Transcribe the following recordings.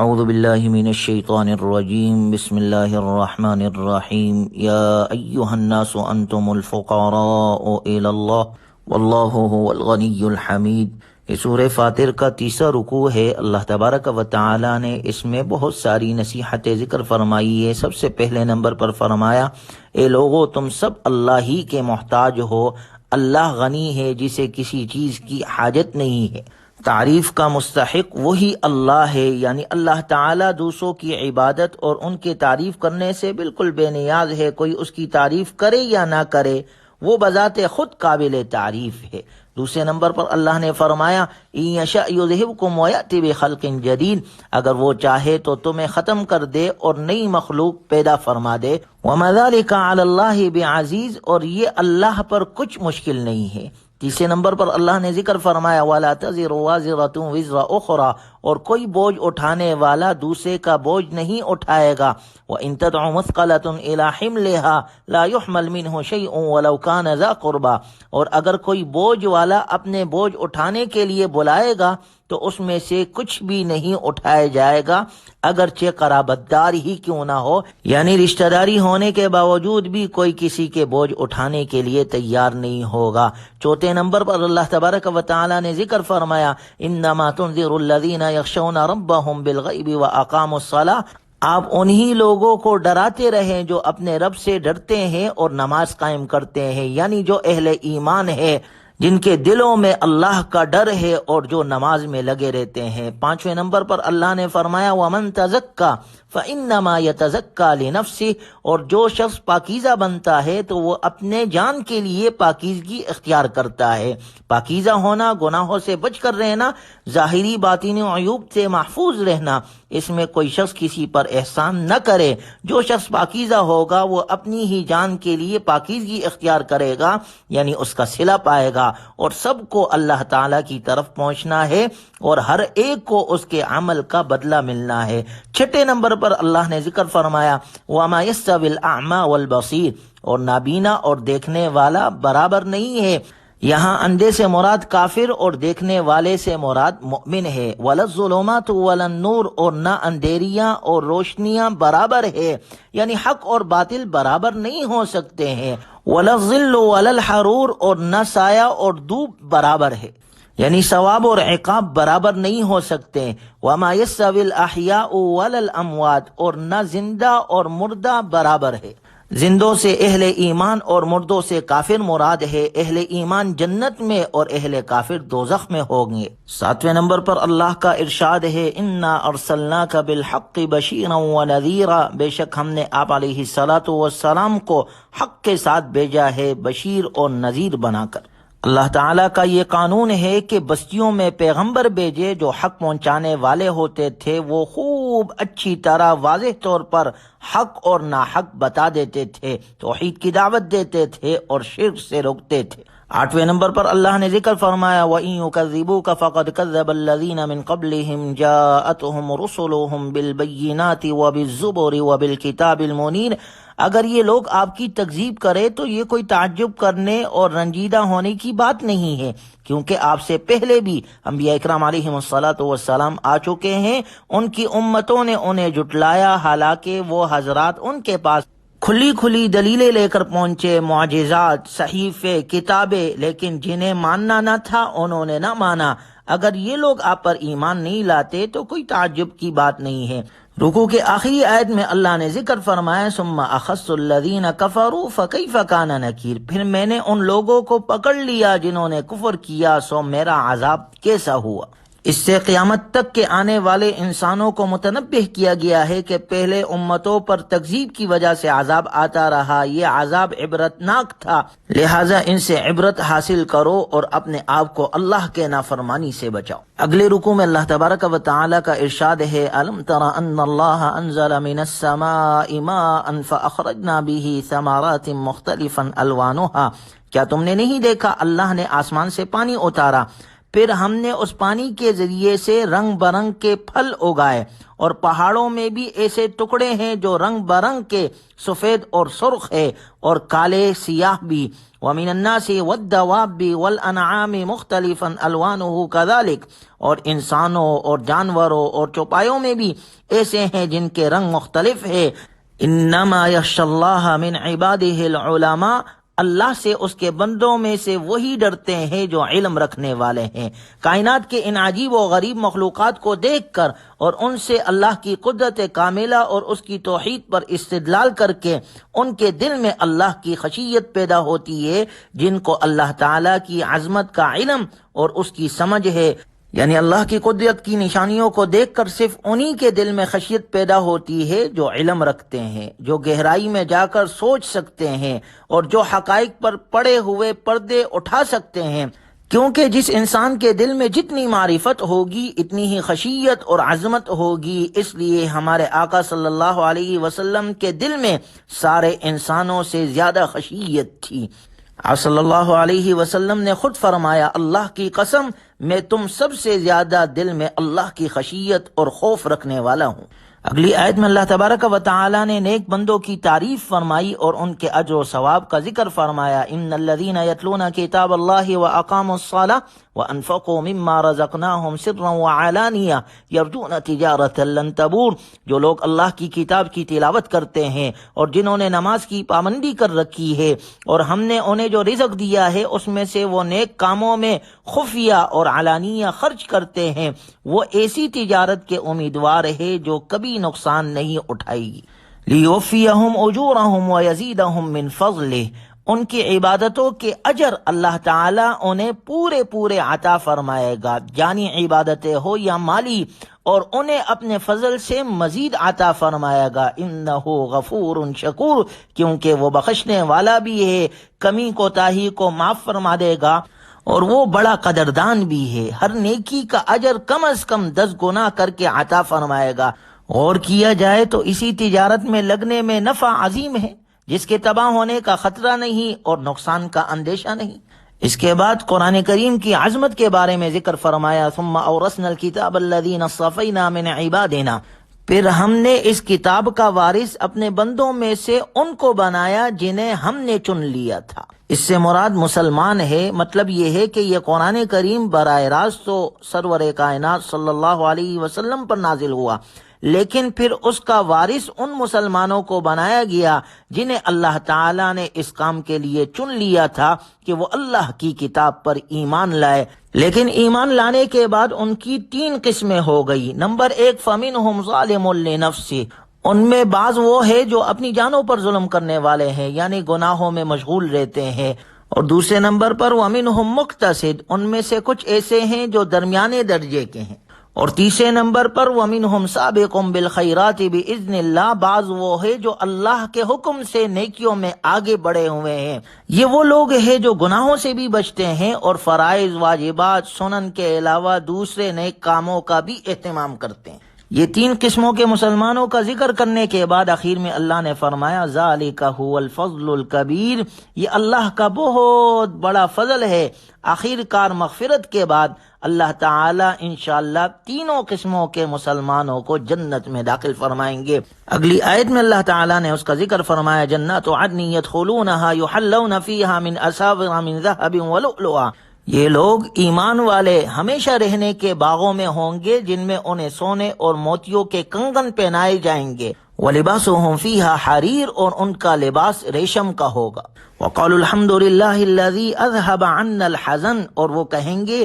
اعوذ باللہ من الشیطان الرجیم بسم اللہ الرحمن الرحیم یا ایہا الناس انتم الفقراء الی اللہ واللہ هو الغنی الحمید۔ یہ سورہ فاطر کا تیسرا رکوع ہے۔ اللہ تبارک و تعالی نے اس میں بہت ساری نصیحتیں ذکر فرمائی ہے۔ سب سے پہلے نمبر پر فرمایا، اے لوگو تم سب اللہ ہی کے محتاج ہو، اللہ غنی ہے جسے کسی چیز کی حاجت نہیں ہے۔ تعریف کا مستحق وہی اللہ ہے، یعنی اللہ تعالیٰ دوسروں کی عبادت اور ان کی تعریف کرنے سے بالکل بے نیاز ہے۔ کوئی اس کی تعریف کرے یا نہ کرے، وہ بذات خود قابل تعریف ہے۔ دوسرے نمبر پر اللہ نے فرمایا، ان یشاء یذہبکم ویأتی بخلق جدید، اگر وہ چاہے تو تمہیں ختم کر دے اور نئی مخلوق پیدا فرما دے۔ وما ذلک علی اللہ بعزیز، اور یہ اللہ پر کچھ مشکل نہیں ہے۔ تیسرے نمبر پر اللہ نے ذکر فرمایا، وَلَا تَزِرُ وَازِرَةٌ وِزْرَ أُخْرَى، اور کوئی بوجھ اٹھانے والا دوسرے کا بوجھ نہیں اٹھائے گا۔ وَإِن تَدْعُ مُثْقَلَةٌ إِلَىٰ حِمْلِهَا لَا يُحْمَلْ مِنْهُ شَيْءٌ وَلَوْ كَانَ ذَا قُرْبَىٰ، اور اگر کوئی بوجھ والا اپنے بوجھ اٹھانے کے لیے بلائے گا تو اس میں سے کچھ بھی نہیں اٹھایا جائے گا، اگرچہ قرابت دار ہی کیوں نہ ہو، یعنی رشتہ داری ہونے کے باوجود بھی کوئی کسی کے بوجھ اٹھانے کے لیے تیار نہیں ہوگا۔ چوتھے نمبر پر اللہ تبارک و تعالی نے ذکر فرمایا، انما تنذر الذین یخشون ربهم بالغیب واقاموا الصلاۃ، آپ انہی لوگوں کو ڈراتے رہیں جو اپنے رب سے ڈرتے ہیں اور نماز قائم کرتے ہیں، یعنی جو اہل ایمان ہے، جن کے دلوں میں اللہ کا ڈر ہے اور جو نماز میں لگے رہتے ہیں۔ پانچویں نمبر پر اللہ نے فرمایا، وَمَن تَزَكَّىٰ فَإِنَّمَا يَتَزَكَّىٰ لِنَفْسِهِ، اور جو شخص پاکیزہ بنتا ہے تو وہ اپنے جان کے لیے پاکیزگی اختیار کرتا ہے۔ پاکیزہ ہونا، گناہوں سے بچ کر رہنا، ظاہری باطنی عیوب سے محفوظ رہنا، اس میں کوئی شخص کسی پر احسان نہ کرے۔ جو شخص پاکیزہ ہوگا وہ اپنی ہی جان کے لیے پاکیزگی اختیار کرے گا، یعنی اس کا صلہ پائے گا، اور سب کو اللہ تعالیٰ کی طرف پہنچنا ہے اور ہر ایک کو اس کے عمل کا بدلہ ملنا ہے۔ چھٹے نمبر پر اللہ نے ذکر فرمایا، وَمَا يَسْتَوِي الْأَعْمَى وَالْبَصِيرُ، اور نابینا اور دیکھنے والا برابر نہیں ہے۔ یہاں اندھے سے مراد کافر اور دیکھنے والے سے مراد مؤمن ہے۔ وَلَا الظُّلُمَاتُ وَلَا النُّورُ، اور نہ اندھیریاں اور روشنیاں برابر ہے، یعنی حق اور باطل برابر نہیں ہو سکتے ہیں۔ وَلَا الظِّلُّ وَلَا الْحَرُورُ، اور نہ سایہ اور دھوپ برابر ہے، یعنی ثواب اور عقاب برابر نہیں ہو سکتے۔ وَمَا يَسْتَوِي الْأَحْيَاءُ وَلَا الْأَمْوَاتُ، اور نہ زندہ اور مردہ برابر ہے۔ زندوں سے اہل ایمان اور مردوں سے کافر مراد ہے۔ اہل ایمان جنت میں اور اہل کافر دوزخ میں ہوں گے۔ ساتویں نمبر پر اللہ کا ارشاد ہے، اِنَّا أَرْسَلْنَاكَ بِالْحَقِّ بَشِيرًا وَنَذِيرًا، بے شک ہم نے آپ علیہ السلام کو حق کے ساتھ بھیجا ہے، بشیر اور نذیر بنا کر۔ اللہ تعالیٰ کا یہ قانون ہے کہ بستیوں میں پیغمبر بھیجے جو حق پہنچانے والے ہوتے تھے، وہ خوب اچھی طرح واضح طور پر حق اور ناحق بتا دیتے تھے، توحید کی دعوت دیتے تھے اور شرک سے روکتے تھے۔ آٹھویں نمبر پر اللہ نے ذکر فرمایا، وَإِن يُكَذِّبُوكَ فَقَدْ كَذَّبَ الَّذِينَ مِن قَبْلِهِمْ جَاءَتْهُمْ رُسُلُهُم بِالْبَيِّنَاتِ وَبِالزُّبُرِ وَبِالْكِتَابِ الْمُنِيرِ، اگر یہ لوگ آپ کی تکذیب کرے تو یہ کوئی تعجب کرنے اور رنجیدہ ہونے کی بات نہیں ہے، کیونکہ آپ سے پہلے بھی انبیاء اکرام علیہم السلام آ چکے ہیں، ان کی امتوں نے انہیں جھٹلایا، حالانکہ وہ حضرات ان کے پاس کھلی کھلی دلیلیں لے کر پہنچے، معجزات، صحیفے، کتابیں، لیکن جنہیں ماننا نہ تھا انہوں نے نہ مانا۔ اگر یہ لوگ آپ پر ایمان نہیں لاتے تو کوئی تعجب کی بات نہیں ہے۔ رکوع کے آخری آیت میں اللہ نے ذکر فرمایا، ثم اخذت الذین کفروا فکیف کان نکیر، پھر میں نے ان لوگوں کو پکڑ لیا جنہوں نے کفر کیا، سو میرا عذاب کیسا ہوا۔ اس سے قیامت تک کے آنے والے انسانوں کو متنبہ کیا گیا ہے کہ پہلے امتوں پر تکذیب کی وجہ سے عذاب آتا رہا، یہ عذاب عبرتناک تھا، لہٰذا ان سے عبرت حاصل کرو اور اپنے آپ کو اللہ کے نافرمانی سے بچاؤ۔ اگلے رکوع میں اللہ تبارک و تعالی کا ارشاد ہے، أَلَمْ تَرَ أَنَّ اللَّهَ أَنزَلَ مِنَ السَّمَاءِ مَاءً فَأَخْرَجْنَا بِهِ ثَمَرَاتٍ مُخْتَلِفًا أَلْوَانُهَا، کیا تم نے نہیں دیکھا اللہ نے آسمان سے پانی اتارا، پھر ہم نے اس پانی کے ذریعے سے رنگ برنگ کے پھل اگائے، اور پہاڑوں میں بھی ایسے ٹکڑے ہیں جو رنگ برنگ کے سفید اور سرخ ہے اور کالے سیاہ بھی۔ وَمِنَ النَّاسِ وَالدَّوَابِّ وَالْأَنْعَامِ مُخْتَلِفًا أَلْوَانُهُ كَذَلِكَ، اور انسانوں اور جانوروں اور چوپایوں میں بھی ایسے ہیں جن کے رنگ مختلف ہے۔ انما یخشی اللہ من عبادہ العلماء، اللہ سے اس کے بندوں میں سے وہی ڈرتے ہیں جو علم رکھنے والے ہیں۔ کائنات کے ان عجیب و غریب مخلوقات کو دیکھ کر اور ان سے اللہ کی قدرت کاملہ اور اس کی توحید پر استدلال کر کے ان کے دل میں اللہ کی خشیت پیدا ہوتی ہے، جن کو اللہ تعالی کی عظمت کا علم اور اس کی سمجھ ہے۔ یعنی اللہ کی قدرت کی نشانیوں کو دیکھ کر صرف انہی کے دل میں خشیت پیدا ہوتی ہے جو علم رکھتے ہیں، جو گہرائی میں جا کر سوچ سکتے ہیں اور جو حقائق پر پڑے ہوئے پردے اٹھا سکتے ہیں، کیونکہ جس انسان کے دل میں جتنی معرفت ہوگی اتنی ہی خشیت اور عظمت ہوگی۔ اس لیے ہمارے آقا صلی اللہ علیہ وسلم کے دل میں سارے انسانوں سے زیادہ خشیت تھی۔ آپ صلی اللہ علیہ وسلم نے خود فرمایا، اللہ کی قسم میں تم سب سے زیادہ دل میں اللہ کی خشیت اور خوف رکھنے والا ہوں۔ اگلی آیت میں اللہ تبارک و تعالی نے نیک بندوں کی تعریف فرمائی اور ان کے اجر و ثواب کا ذکر فرمایا۔ ان الذین یتلون کتاب اللہ واقاموا الصلاۃ وانفقوا مما رزقناہم سرا وعلانیہ یرجون تجارۃ لن تبور، جو لوگ اللہ کی کتاب کی تلاوت کرتے ہیں اور جنہوں نے نماز کی پابندی کر رکھی ہے اور ہم نے انہیں جو رزق دیا ہے اس میں سے وہ نیک کاموں میں خفیہ اور علانیہ خرچ کرتے ہیں، وہ ایسی تجارت کے امیدوار ہے جو کبھی نقصان نہیں اٹھائے گی۔ لیوفیہم اجورہم ویزیدہم من فضلہ، ان کی عبادتوں کے اجر اللہ تعالیٰ انہیں پورے عطا فرمائے گا، جانی عبادتیں ہو یا مالی، اور انہیں اپنے فضل سے مزید عطا فرمائے گا۔ انہ غفور شکور، کیونکہ وہ بخشنے والا بھی ہے، کمی کوتاہی کو معاف فرما دے گا اور وہ بڑا قدردان بھی ہے۔ ہر نیکی کا اجر کم از کم 10 گنا کر کے عطا فرمائے گا۔ غور کیا جائے تو اسی تجارت میں لگنے میں نفع عظیم ہے، جس کے تباہ ہونے کا خطرہ نہیں اور نقصان کا اندیشہ نہیں۔ اس کے بعد قرآن کریم کی عظمت کے بارے میں ذکر فرمایا، ثم اورثنا الکتاب الذین اصطفینا من عبادنا، پھر ہم نے اس کتاب کا وارث اپنے بندوں میں سے ان کو بنایا جنہیں ہم نے چن لیا تھا۔ اس سے مراد مسلمان ہے۔ مطلب یہ ہے کہ یہ قرآن کریم براہ راست تو سرور کائنات صلی اللہ علیہ وسلم پر نازل ہوا، لیکن پھر اس کا وارث ان مسلمانوں کو بنایا گیا جنہیں اللہ تعالیٰ نے اس کام کے لیے چن لیا تھا کہ وہ اللہ کی کتاب پر ایمان لائے۔ لیکن ایمان لانے کے بعد ان کی 3 قسمیں ہو گئی۔ نمبر 1، فَمِنْهُمْ ظَالِمٌ لِنَفْسِهِ، ان میں بعض وہ ہے جو اپنی جانوں پر ظلم کرنے والے ہیں، یعنی گناہوں میں مشغول رہتے ہیں۔ اور دوسرے نمبر پر وَمِنْهُمْ مُقْتَصِدٌ، ان میں سے کچھ ایسے ہیں جو درمیانے درجے کے ہیں۔ اور تیسرے نمبر پر وَمِنْهُمْ سَابِقٌ بِالْخَيْرَاتِ بِإِذْنِ اللَّهِ، بعض وہ ہے جو اللہ کے حکم سے نیکیوں میں آگے بڑھے ہوئے ہیں۔ یہ وہ لوگ ہیں جو گناہوں سے بھی بچتے ہیں اور فرائض، واجبات، سنن کے علاوہ دوسرے نیک کاموں کا بھی اہتمام کرتے ہیں۔ یہ 3 قسموں کے مسلمانوں کا ذکر کرنے کے بعد آخر میں اللہ نے فرمایا، ذَلِكَ هُوَ الْفَضْلُ الْكَبِيرُ، یہ اللہ کا بہت بڑا فضل ہے۔ آخر کار مغفرت کے بعد اللہ تعالیٰ انشاءاللہ تینوں قسموں کے مسلمانوں کو جنت میں داخل فرمائیں گے۔ اگلی آیت میں اللہ تعالیٰ نے اس کا ذکر فرمایا، جنات عدن يدخلونها يحلون فيها من اساور من ذهب ولؤلؤا، یہ لوگ ایمان والے ہمیشہ رہنے کے باغوں میں ہوں گے جن میں انہیں سونے اور موتیوں کے کنگن پہنائے جائیں گے۔ وَلِبَاسُهُمْ فِيهَا حَرِيرٌ، اور ان کا لباس ریشم کا ہوگا۔ وَقَالُوا الْحَمْدُ لِلَّهِ الَّذِي أَذْهَبَ عَنَّا الْحَزَنَ، اور وہ کہیں گے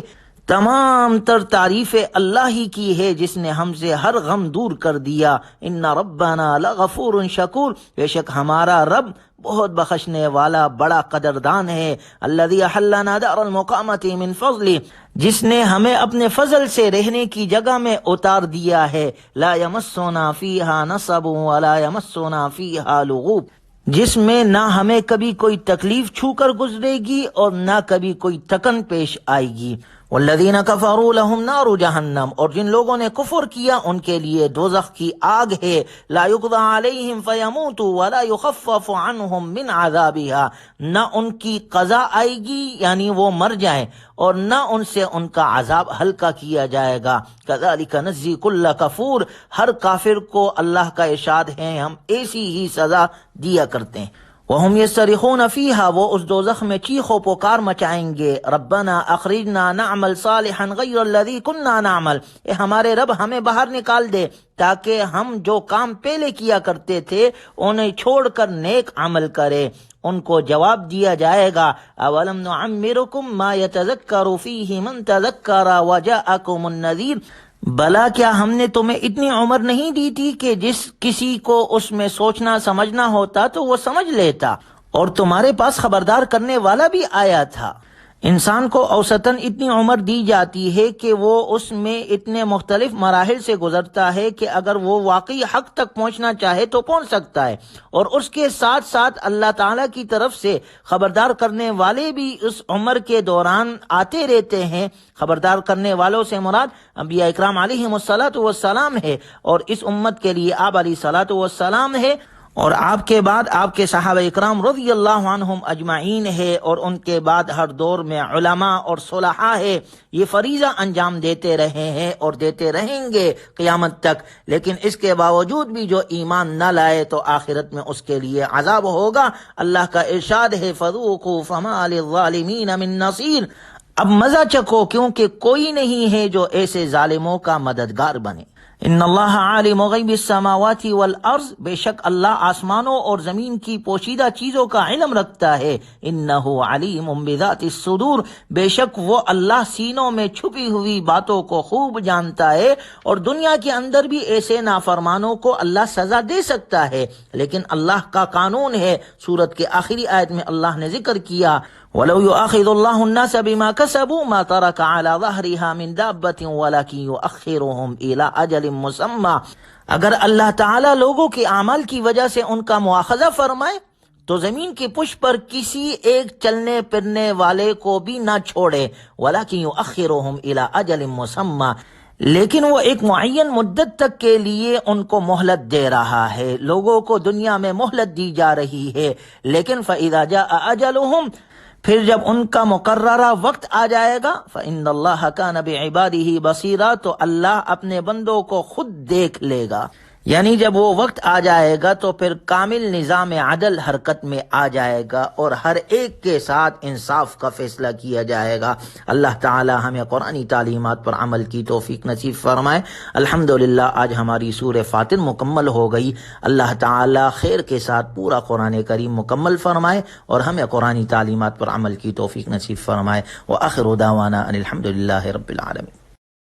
تمام تر تعریفیں اللہ ہی کی ہے جس نے ہم سے ہر غم دور کر دیا۔ ان ربنا لغفور شکور، بے شک ہمارا رب بہت بخشنے والا بڑا قدردان ہے۔ الذی احلنا دار المقامۃ من فضلہ، جس نے ہمیں اپنے فضل سے رہنے کی جگہ میں اتار دیا ہے۔ لا یمسنا فیہا نصب ولا یمسنا فیہا لغوب، جس میں نہ ہمیں کبھی کوئی تکلیف چھو کر گزرے گی اور نہ کبھی کوئی تکن پیش آئے گی۔ والذین کفروا لهم نار جہنم، اور جن لوگوں نے کفر کیا ان کے لیے دوزخ کی آگ ہے، لا یقضى علیہم فیموتوا ولا یخفف عنہم من عذابها، نہ ان کی قضا آئے گی یعنی وہ مر جائیں اور نہ ان سے ان کا عذاب ہلکا کیا جائے گا۔ کذالک نجزی کل کفور، ہر کافر کو اللہ کا ارشاد ہے ہم ایسی ہی سزا دیا کرتے ہیں۔ وَهُمْ يَسْتَرِخُونَ فِيهَا، وہ اس دوزخ میں چیخ و پکار مچائیں گے، ربنا اخرجنا نعمل صالحا غیر الذی کننا نعمل، اے ہمارے رب ہمیں باہر نکال دے تاکہ ہم جو کام پہلے کیا کرتے تھے انہیں چھوڑ کر نیک عمل کرے۔ ان کو جواب دیا جائے گا اولم نعمرکم ما یتذکر فیہ من تذکر وجاءکم النذیر، بلا کیا ہم نے تمہیں اتنی عمر نہیں دی تھی کہ جس کسی کو اس میں سوچنا سمجھنا ہوتا تو وہ سمجھ لیتا، اور تمہارے پاس خبردار کرنے والا بھی آیا تھا۔ انسان کو اوسطاً اتنی عمر دی جاتی ہے کہ وہ اس میں اتنے مختلف مراحل سے گزرتا ہے کہ اگر وہ واقعی حق تک پہنچنا چاہے تو پہنچ سکتا ہے، اور اس کے ساتھ ساتھ اللہ تعالیٰ کی طرف سے خبردار کرنے والے بھی اس عمر کے دوران آتے رہتے ہیں۔ خبردار کرنے والوں سے مراد انبیاء اکرام علیہم الصلاۃ والسلام ہے، اور اس امت کے لیے آپ علیہ الصلاۃ والسلام ہے، اور آپ کے بعد آپ کے صحابہ اکرام رضی اللہ عنہم اجمعین ہے، اور ان کے بعد ہر دور میں علماء اور صلحاء ہے۔ یہ فریضہ انجام دیتے رہے ہیں اور دیتے رہیں گے قیامت تک، لیکن اس کے باوجود بھی جو ایمان نہ لائے تو آخرت میں اس کے لیے عذاب ہوگا۔ اللہ کا ارشاد ہے فذوقوا فما للظالمین من نصیر، اب مزہ چکھو کیونکہ کوئی نہیں ہے جو ایسے ظالموں کا مددگار بنے۔ ان اللہ عالم غیب السماوات والارض، بے شک اللہ آسمانوں اور زمین کی پوشیدہ چیزوں کا علم رکھتا ہے۔ انہ علیم بذات الصدور، بے شک وہ اللہ سینوں میں چھپی ہوئی باتوں کو خوب جانتا ہے، اور دنیا کے اندر بھی ایسے نافرمانوں کو اللہ سزا دے سکتا ہے، لیکن اللہ کا قانون ہے۔ سورت کے آخری آیت میں اللہ نے ذکر کیا وَلَوْ يُؤَاخِذُ اللَّهُ النَّاسَ بِمَا كَسَبُوا مَا تَرَكَ عَلَى ظَهْرِهَا مِن دَابَّةٍ وَلَكِنْ يُؤَخِّرُهُمْ إِلَى أَجَلٍ مُّسَمًّى، اگر اللہ تعالیٰ لوگوں کے اعمال کی وجہ سے ان کا مواخذہ فرمائے تو زمین کی پشت پر کسی ایک چلنے پھرنے والے کو بھی نہ چھوڑے، وَلَكِنْ يُؤَخِّرُهُمْ إِلَى أَجَلٍ مُّسَمًّى، لیکن وہ ایک معین مدت تک کے لیے ان کو مہلت دے رہا ہے۔ لوگوں کو دنیا میں مہلت دی جا رہی ہے، لیکن فَإِذَا جَاءَ أَجَلُهُمْ، پھر جب ان کا مقررہ وقت آ جائے گا، فَإِنَّ اللَّهَ كَانَ بِعِبَادِهِ بَصِيرًا، تو اللہ اپنے بندوں کو خود دیکھ لے گا۔ یعنی جب وہ وقت آ جائے گا تو پھر کامل نظام عدل حرکت میں آ جائے گا، اور ہر ایک کے ساتھ انصاف کا فیصلہ کیا جائے گا۔ اللہ تعالی ہمیں قرآنی تعلیمات پر عمل کی توفیق نصیب فرمائے۔ الحمدللہ آج ہماری سورہ فاطر مکمل ہو گئی۔ اللہ تعالی خیر کے ساتھ پورا قرآن کریم مکمل فرمائے اور ہمیں قرآنی تعلیمات پر عمل کی توفیق نصیب فرمائے۔ وآخر دعوانا ان الحمدللہ رب العالمین۔